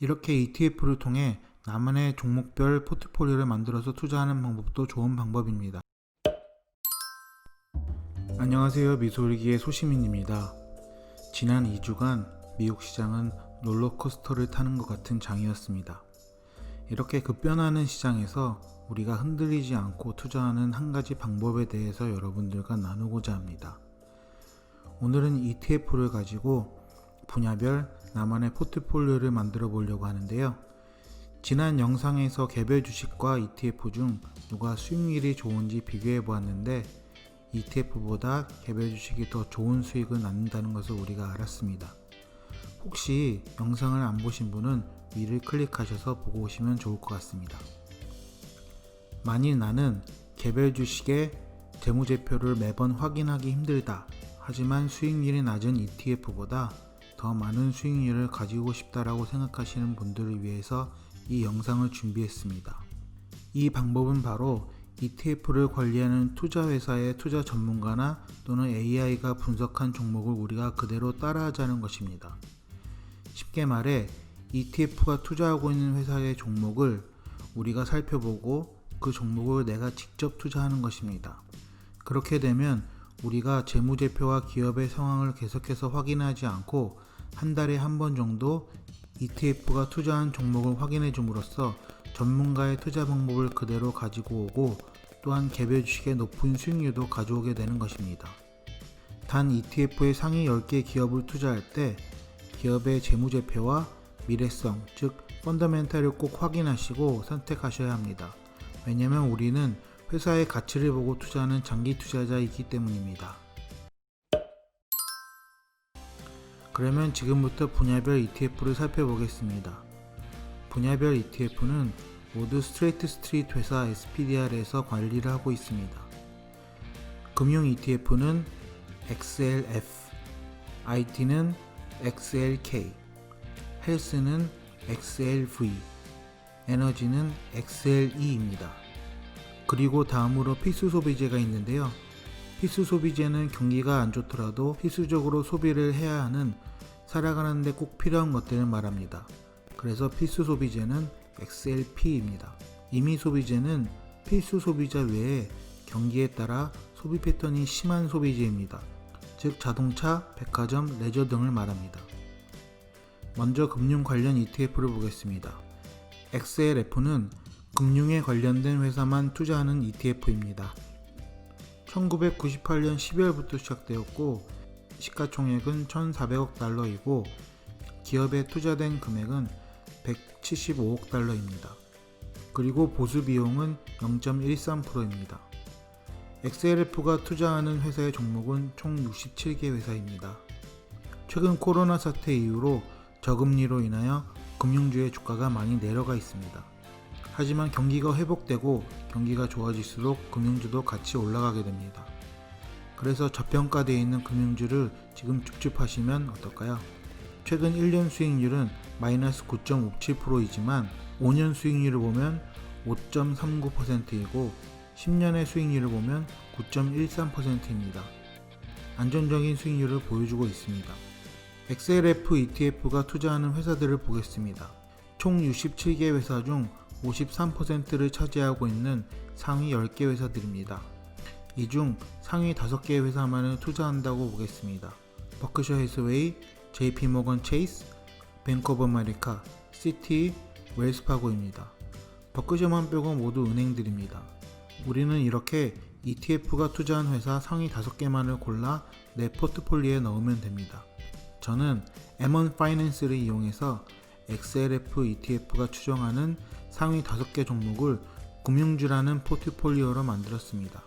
이렇게 ETF를 통해 나만의 종목별 포트폴리오를 만들어서 투자하는 방법도 좋은 방법입니다. 안녕하세요. 미소일기의 소시민입니다. 지난 2주간 미국 시장은 롤러코스터를 타는 것 같은 장이었습니다. 이렇게 급변하는 시장에서 우리가 흔들리지 않고 투자하는 한 가지 방법에 대해서 여러분들과 나누고자 합니다. 오늘은 ETF를 가지고 분야별 나만의 포트폴리오를 만들어 보려고 하는데요. 지난 영상에서 개별 주식과 ETF 중 누가 수익률이 좋은지 비교해 보았는데 ETF보다 개별 주식이 더 좋은 수익을 낳는다는 것을 우리가 알았습니다. 혹시 영상을 안 보신 분은 위를 클릭하셔서 보고 오시면 좋을 것 같습니다. 만일 나는 개별 주식의 재무제표를 매번 확인하기 힘들다. 하지만 수익률이 낮은 ETF보다 더 많은 수익률을 가지고 싶다라고 생각하시는 분들을 위해서 이 영상을 준비했습니다. 이 방법은 바로 ETF를 관리하는 투자회사의 투자 전문가나 또는 AI가 분석한 종목을 우리가 그대로 따라하자는 것입니다. 쉽게 말해 ETF가 투자하고 있는 회사의 종목을 우리가 살펴보고 그 종목을 내가 직접 투자하는 것입니다. 그렇게 되면 우리가 재무제표와 기업의 상황을 계속해서 확인하지 않고 한 달에 한 번 정도 ETF가 투자한 종목을 확인해 줌으로써 전문가의 투자 방법을 그대로 가지고 오고 또한 개별 주식의 높은 수익률도 가져오게 되는 것입니다. 단 ETF의 상위 10개 기업을 투자할 때 기업의 재무제표와 미래성, 즉 펀더멘탈을 꼭 확인하시고 선택하셔야 합니다. 왜냐하면 우리는 회사의 가치를 보고 투자하는 장기 투자자이기 때문입니다. 그러면 지금부터 분야별 ETF를 살펴보겠습니다. 분야별 ETF는 모두 스트레이트 스트리트 회사 SPDR에서 관리를 하고 있습니다. 금융 ETF는 XLF, IT는 XLK, 헬스는 XLV, 에너지는 XLE입니다. 그리고 다음으로 필수 소비재가 있는데요. 필수 소비재는 경기가 안 좋더라도 필수적으로 소비를 해야 하는 살아가는 데 꼭 필요한 것들을 말합니다. 그래서 필수 소비재는 XLP입니다. 임의 소비재는 필수 소비자 외에 경기에 따라 소비 패턴이 심한 소비재입니다. 즉 자동차, 백화점, 레저 등을 말합니다. 먼저 금융 관련 ETF를 보겠습니다. XLF는 금융에 관련된 회사만 투자하는 ETF입니다. 1998년 12월부터 시작되었고 시가총액은 1,400억 달러이고 기업에 투자된 금액은 175억 달러입니다. 그리고 보수 비용은 0.13%입니다. XLF가 투자하는 회사의 종목은 총 67개 회사입니다. 최근 코로나 사태 이후로 저금리로 인하여 금융주의 주가가 많이 내려가 있습니다. 하지만 경기가 회복되고 경기가 좋아질수록 금융주도 같이 올라가게 됩니다. 그래서 저평가되어 있는 금융주를 지금 줍줍하시면 어떨까요? 최근 1년 수익률은 마이너스 9.57%이지만 5년 수익률을 보면 5.39%이고 10년의 수익률을 보면 9.13%입니다. 안정적인 수익률을 보여주고 있습니다. XLF ETF가 투자하는 회사들을 보겠습니다. 총 67개 회사 중 53%를 차지하고 있는 상위 10개 회사들입니다. 이 중 상위 5개 회사만을 투자한다고 보겠습니다. 버크셔 해서웨이, JP모건 체이스, 뱅크 오브 아메리카, 시티, 웰스파고입니다. 버크셔만 빼고 모두 은행들입니다. 우리는 이렇게 ETF가 투자한 회사 상위 5개만을 골라 내 포트폴리오에 넣으면 됩니다. 저는 M1 파이낸스를 이용해서 XLF ETF가 추정하는 상위 5개 종목을 금융주라는 포트폴리오로 만들었습니다.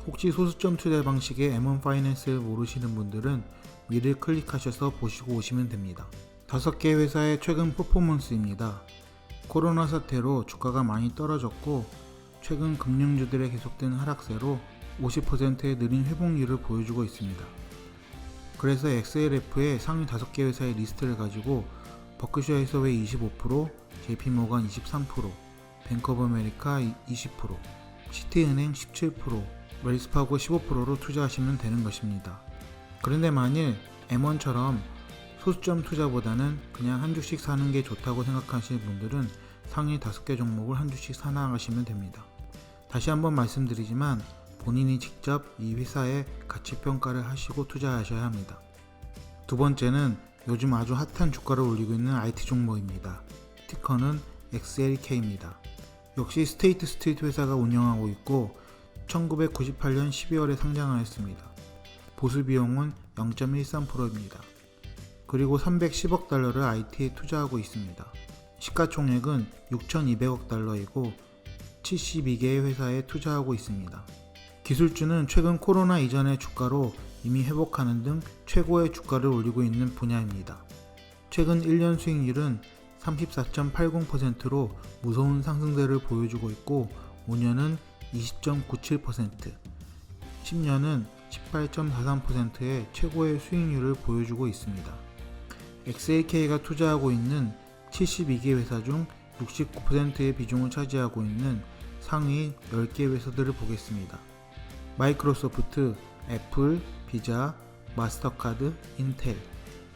혹시 소수점 투자 방식의 M1 파이낸스를 모르시는 분들은 위를 클릭하셔서 보시고 오시면 됩니다. 5개 회사의 최근 퍼포먼스입니다. 코로나 사태로 주가가 많이 떨어졌고 최근 금융주들의 계속된 하락세로 50%의 느린 회복률을 보여주고 있습니다. 그래서 XLF의 상위 5개 회사의 리스트를 가지고 버크셔 해서웨이 25%, JP모건 23%, 뱅크 오브 아메리카 20%, 시티은행 17%, 웰스파고 15%로 투자하시면 되는 것입니다. 그런데 만일 M1처럼 소수점 투자보다는 그냥 한 주씩 사는 게 좋다고 생각하시는 분들은 상위 5개 종목을 한 주씩 사나가시면 됩니다. 다시 한번 말씀드리지만 본인이 직접 이 회사의 가치평가를 하시고 투자하셔야 합니다. 두 번째는 요즘 아주 핫한 주가를 올리고 있는 IT 종목입니다. 티커는 XLK입니다. 역시 스테이트 스트리트 회사가 운영하고 있고 1998년 12월에 상장하였습니다. 보수 비용은 0.13%입니다. 그리고 310억 달러를 IT에 투자하고 있습니다. 시가총액은 6,200억 달러이고 72개의 회사에 투자하고 있습니다. 기술주는 최근 코로나 이전의 주가로 이미 회복하는 등 최고의 주가를 올리고 있는 분야입니다. 최근 1년 수익률은 34.80%로 무서운 상승세를 보여주고 있고 5년은 20.97%, 10년은 18.43%의 최고의 수익률을 보여주고 있습니다. XLK가 투자하고 있는 72개 회사 중 69%의 비중을 차지하고 있는 상위 10개 회사들을 보겠습니다. 마이크로소프트, 애플, 비자, 마스터카드, 인텔,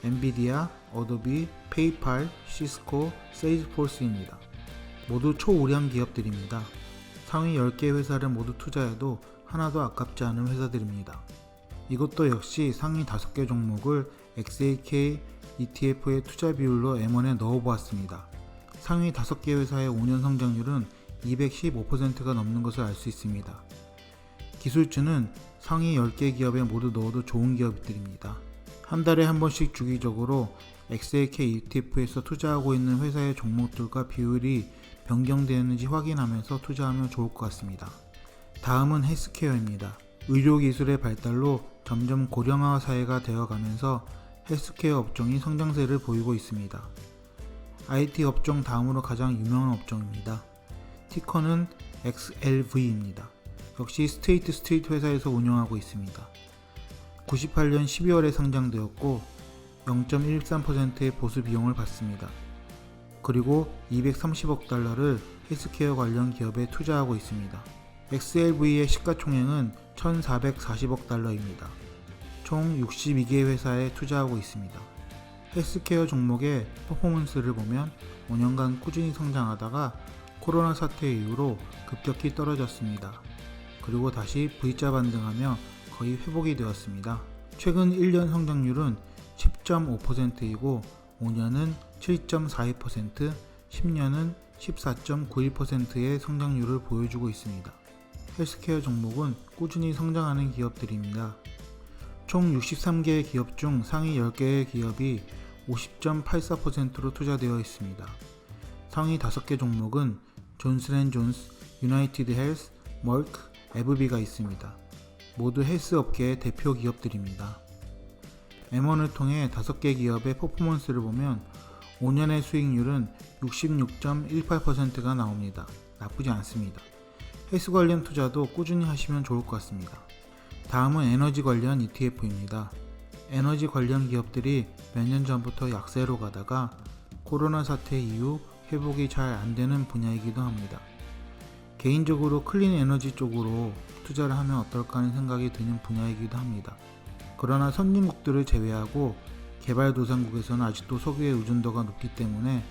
엔비디아, 어도비, 페이팔, 시스코, 세일즈포스입니다. 모두 초우량 기업들입니다. 상위 10개 회사를 모두 투자해도 하나도 아깝지 않은 회사들입니다. 이것도 역시 상위 5개 종목을 XLK ETF의 투자 비율로 M1에 넣어보았습니다. 상위 5개 회사의 5년 성장률은 215%가 넘는 것을 알 수 있습니다. 기술주는 상위 10개 기업에 모두 넣어도 좋은 기업들입니다. 한 달에 한 번씩 주기적으로 XLK ETF에서 투자하고 있는 회사의 종목들과 비율이 변경되었는지 확인하면서 투자하면 좋을 것 같습니다. 다음은 헬스케어입니다. 의료기술의 발달로 점점 고령화 사회가 되어가면서 헬스케어 업종이 성장세를 보이고 있습니다. IT 업종 다음으로 가장 유명한 업종입니다. 티커는 XLV입니다. 역시 스테이트 스트리트 회사에서 운영하고 있습니다. 98년 12월에 상장되었고 0.13%의 보수 비용을 받습니다. 그리고 230억 달러를 헬스케어 관련 기업에 투자하고 있습니다. XLV의 시가총액은 1,440억 달러입니다. 총 62개 회사에 투자하고 있습니다. 헬스케어 종목의 퍼포먼스를 보면 5년간 꾸준히 성장하다가 코로나 사태 이후로 급격히 떨어졌습니다. 그리고 다시 V자 반등하며 거의 회복이 되었습니다. 최근 1년 성장률은 10.5%이고 5년은 7.42%, 10년은 14.91%의 성장률을 보여주고 있습니다. 헬스케어 종목은 꾸준히 성장하는 기업들입니다. 총 63개의 기업 중 상위 10개의 기업이 50.84%로 투자되어 있습니다. 상위 5개 종목은 존슨앤존스, 유나이티드 헬스, 멀크, 에브비가 있습니다. 모두 헬스 업계의 대표 기업들입니다. M1을 통해 5개 기업의 퍼포먼스를 보면 5년의 수익률은 66.18%가 나옵니다. 나쁘지 않습니다. 헬스 관련 투자도 꾸준히 하시면 좋을 것 같습니다. 다음은 에너지 관련 ETF입니다. 에너지 관련 기업들이 몇 년 전부터 약세로 가다가 코로나 사태 이후 회복이 잘 안되는 분야이기도 합니다. 개인적으로 클린 에너지 쪽으로 투자를 하면 어떨까 하는 생각이 드는 분야이기도 합니다. 그러나 선진국들을 제외하고 개발도상국에서는 아직도 석유의 의존도가 높기 때문에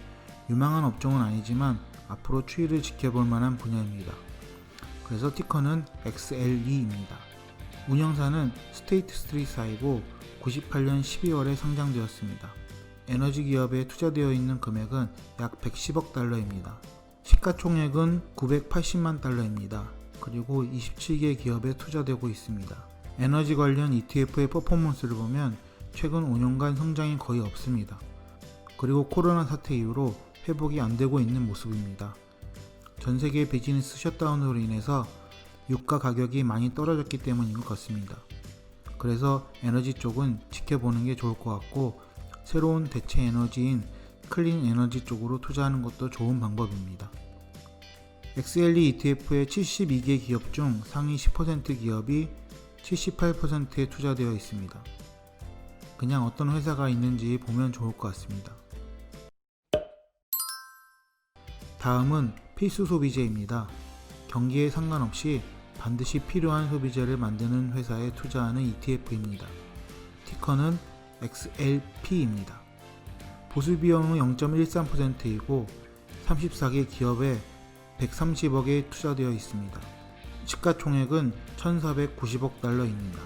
유망한 업종은 아니지만 앞으로 추이를 지켜볼 만한 분야입니다. 그래서 티커는 XLE입니다. 운영사는 스테이트 스트리트사이고 98년 12월에 상장되었습니다. 에너지 기업에 투자되어 있는 금액은 약 110억 달러입니다. 시가총액은 980만 달러입니다. 그리고 27개 기업에 투자되고 있습니다. 에너지 관련 ETF의 퍼포먼스를 보면 최근 5년간 성장이 거의 없습니다. 그리고 코로나 사태 이후로 회복이 안되고 있는 모습입니다. 전세계 비즈니스 셧다운으로 인해서 유가 가격이 많이 떨어졌기 때문인 것 같습니다. 그래서 에너지 쪽은 지켜보는 게 좋을 것 같고 새로운 대체 에너지인 클린 에너지 쪽으로 투자하는 것도 좋은 방법입니다. XLE ETF의 72개 기업 중 상위 10% 기업이 78%에 투자되어 있습니다. 그냥 어떤 회사가 있는지 보면 좋을 것 같습니다. 다음은 필수 소비재입니다. 경기에 상관없이 반드시 필요한 소비재를 만드는 회사에 투자하는 ETF입니다. 티커는 XLP입니다. 보수 비용은 0.13%이고 34개 기업에 130억에 투자되어 있습니다. 시가총액은 1,490억 달러입니다.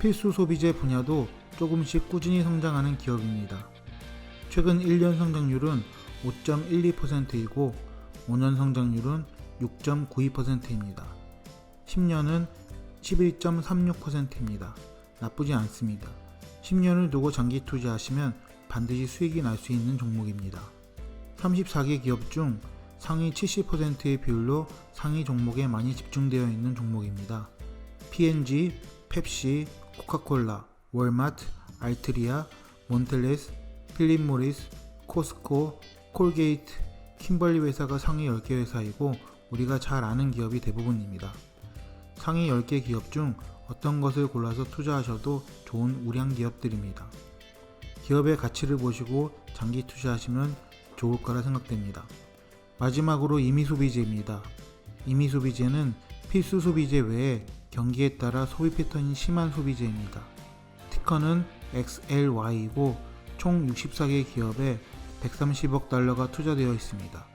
필수 소비재 분야도 조금씩 꾸준히 성장하는 기업입니다. 최근 1년 성장률은 5.12%이고 5년 성장률은 6.92%입니다. 10년은 11.36%입니다. 나쁘지 않습니다. 10년을 두고 장기 투자하시면 반드시 수익이 날 수 있는 종목입니다. 34개 기업 중 상위 70%의 비율로 상위 종목에 많이 집중되어 있는 종목입니다. P&G, 펩시, 코카콜라, 월마트, 알트리아, 몬텔레스, 필립 모리스, 코스코, 콜게이트, 킴벌리 회사가 상위 10개 회사이고 우리가 잘 아는 기업이 대부분입니다. 상위 10개 기업 중 어떤 것을 골라서 투자하셔도 좋은 우량 기업들입니다. 기업의 가치를 보시고 장기 투자하시면 좋을 거라 생각됩니다. 마지막으로 임의소비재입니다. 임의소비재는 필수 소비재 외에 경기에 따라 소비 패턴이 심한 소비재입니다. 티커는 XLY이고 총 64개 기업에 130억 달러가 투자되어 있습니다.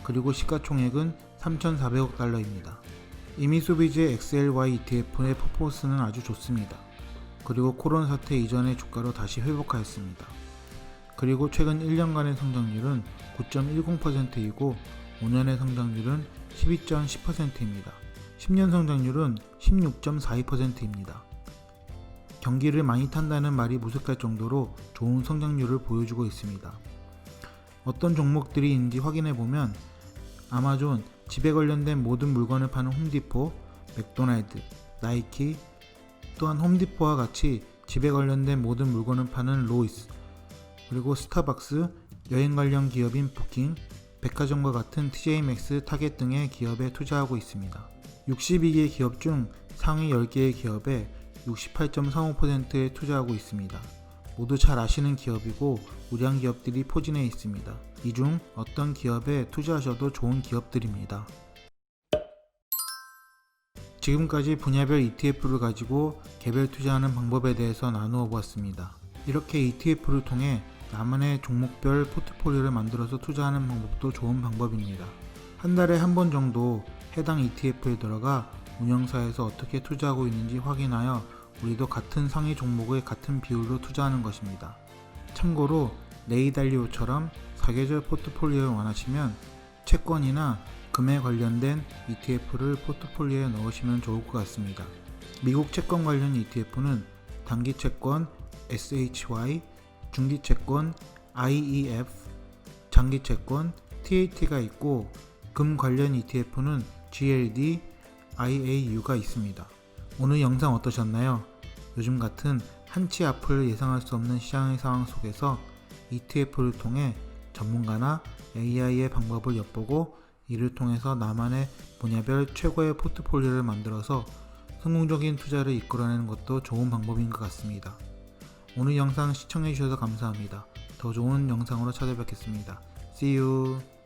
그리고 시가총액은 3,400억 달러입니다. 임의소비재 XLY ETF의 퍼포먼스는 아주 좋습니다. 그리고 코로나 사태 이전의 주가로 다시 회복하였습니다. 그리고 최근 1년간의 성장률은 9.10%이고 5년의 성장률은 12.10%입니다. 10년 성장률은 16.42%입니다. 경기를 많이 탄다는 말이 무색할 정도로 좋은 성장률을 보여주고 있습니다. 어떤 종목들이 있는지 확인해보면 아마존, 집에 관련된 모든 물건을 파는 홈디포, 맥도날드, 나이키, 또한 홈디포와 같이 집에 관련된 모든 물건을 파는 로이스, 그리고 스타벅스, 여행 관련 기업인 부킹, 백화점과 같은 TJ맥스, 타겟 등의 기업에 투자하고 있습니다. 62개 기업 중 상위 10개의 기업에 68.35%에 투자하고 있습니다. 모두 잘 아시는 기업이고 우량 기업들이 포진해 있습니다. 이 중 어떤 기업에 투자하셔도 좋은 기업들입니다. 지금까지 분야별 ETF를 가지고 개별 투자하는 방법에 대해서 나누어 보았습니다. 이렇게 ETF를 통해 나만의 종목별 포트폴리오를 만들어서 투자하는 방법도 좋은 방법입니다. 한 달에 한 번 정도 해당 ETF에 들어가 운영사에서 어떻게 투자하고 있는지 확인하여 우리도 같은 상위 종목의 같은 비율로 투자하는 것입니다. 참고로 레이달리오처럼 사계절 포트폴리오를 원하시면 채권이나 금에 관련된 ETF를 포트폴리오에 넣으시면 좋을 것 같습니다. 미국 채권 관련 ETF는 단기채권 SHY, 중기채권 IEF, 장기채권 TAT가 있고 금 관련 ETF는 GLD, IAU가 있습니다. 오늘 영상 어떠셨나요? 요즘 같은 한치 앞을 예상할 수 없는 시장의 상황 속에서 ETF를 통해 전문가나 AI의 방법을 엿보고 이를 통해서 나만의 분야별 최고의 포트폴리오를 만들어서 성공적인 투자를 이끌어내는 것도 좋은 방법인 것 같습니다. 오늘 영상 시청해주셔서 감사합니다. 더 좋은 영상으로 찾아뵙겠습니다. See you!